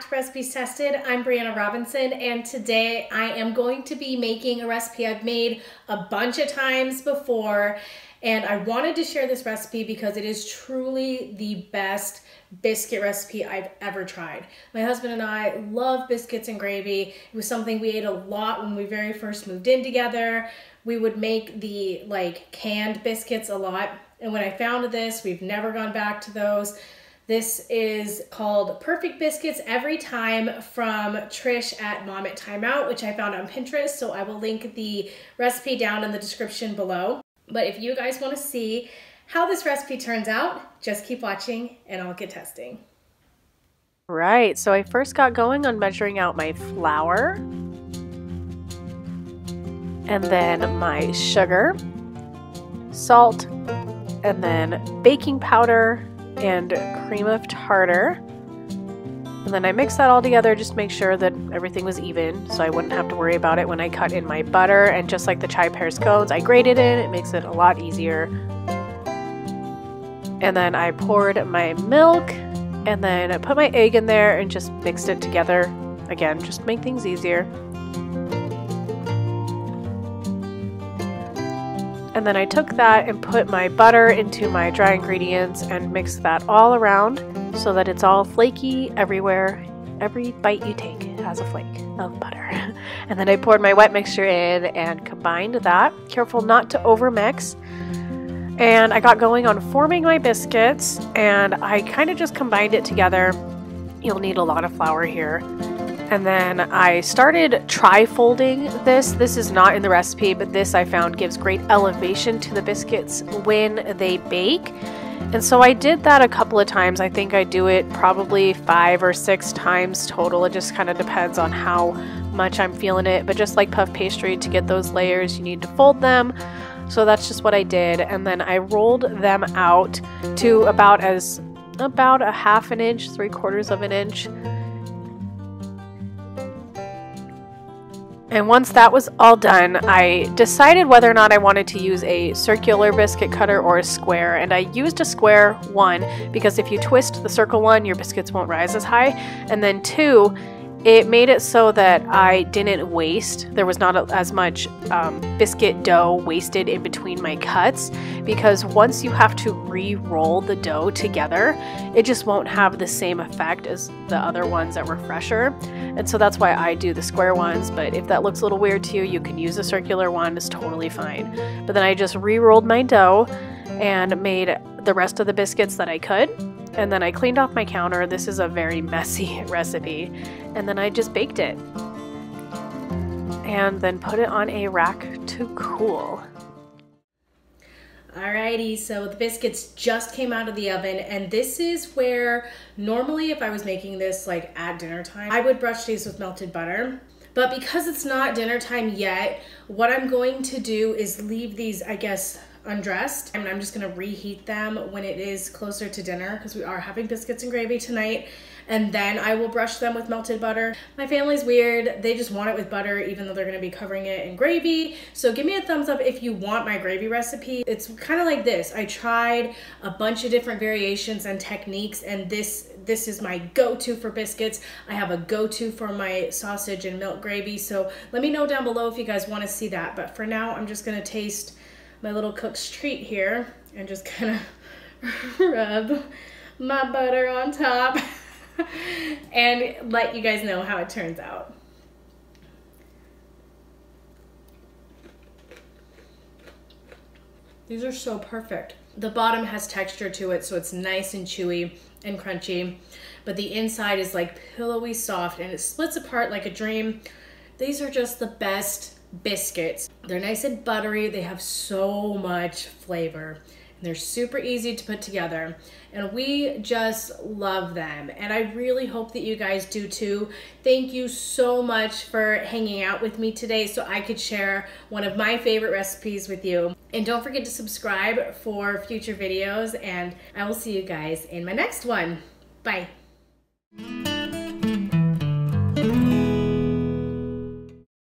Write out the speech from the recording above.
back to Recipes Tested. I'm Brianna Robinson, and today I am going to be making a recipe I've made a bunch of times before, and I wanted to share this recipe because it is truly the best biscuit recipe I've ever tried. My husband and I love biscuits and gravy. It was something we ate a lot when we very first moved in together. We would make the canned biscuits a lot, and when I found this, we've never gone back to those. This is called Perfect Biscuits Every Time from Trish at momontimeout, which I found on Pinterest, so I will link the recipe down in the description below. But if you guys want to see how this recipe turns out, just keep watching and I'll get testing. Right, so I first got going on measuring out my flour, and then my sugar, salt, and then baking powder, and cream of tartar. And then I mixed that all together just to make sure that everything was even so I wouldn't have to worry about it when I cut in my butter. And just like the chai pear scones, I grated it makes it a lot easier. And then I poured my milk and then I put my egg in there and just mixed it together. Again, just to make things easier. And then I took that and put my butter into my dry ingredients and mixed that all around so that it's all flaky everywhere. Every bite you take has a flake of butter. And then I poured my wet mixture in and combined that. Careful not to overmix. And I got going on forming my biscuits, and I kind of just combined it together. You'll need a lot of flour here. And then I started tri-folding this. This is not in the recipe, but this I found gives great elevation to the biscuits when they bake. And so I did that a couple of times. I think I do it probably 5 or 6 times total. It just kind of depends on how much I'm feeling it. But just like puff pastry, to get those layers, you need to fold them. So that's just what I did. And then I rolled them out to about a 1/2 inch, 3/4 of an inch. And once that was all done, I decided whether or not I wanted to use a circular biscuit cutter or a square. And I used a square, 1, because if you twist the circle one, your biscuits won't rise as high. And then 2, it made it so that I didn't waste. There was not as much biscuit dough wasted in between my cuts, because once you have to re-roll the dough together, it just won't have the same effect as the other ones that were fresher. And so that's why I do the square ones, but if that looks a little weird to you, you can use a circular one. It's totally fine. But then I just re-rolled my dough and made the rest of the biscuits that I could. And then I cleaned off my counter. This is a very messy recipe. And then I just baked it. And then put it on a rack to cool. Alrighty, so the biscuits just came out of the oven, and this is where normally if I was making this at dinner time, I would brush these with melted butter. But because it's not dinner time yet, what I'm going to do is leave these, I guess, undressed, and I'm just gonna reheat them when it is closer to dinner, because we are having biscuits and gravy tonight, and then I will brush them with melted butter. My family's weird. They just want it with butter even though they're gonna be covering it in gravy. So give me a thumbs up if you want my gravy recipe. It's kind of like this. I tried a bunch of different variations and techniques, and this is my go-to for biscuits. I have a go-to for my sausage and milk gravy. So let me know down below if you guys want to see that. But for now, I'm just gonna taste my little cook's treat here and just kind of rub my butter on top and let you guys know how it turns out. These are so perfect. The bottom has texture to it, so it's nice and chewy and crunchy, but the inside is pillowy soft and it splits apart like a dream. These are just the best biscuits. They're nice and buttery. They have so much flavor. And they're super easy to put together. And we just love them. And I really hope that you guys do too. Thank you so much for hanging out with me today so I could share one of my favorite recipes with you. And don't forget to subscribe for future videos. And I will see you guys in my next one. Bye.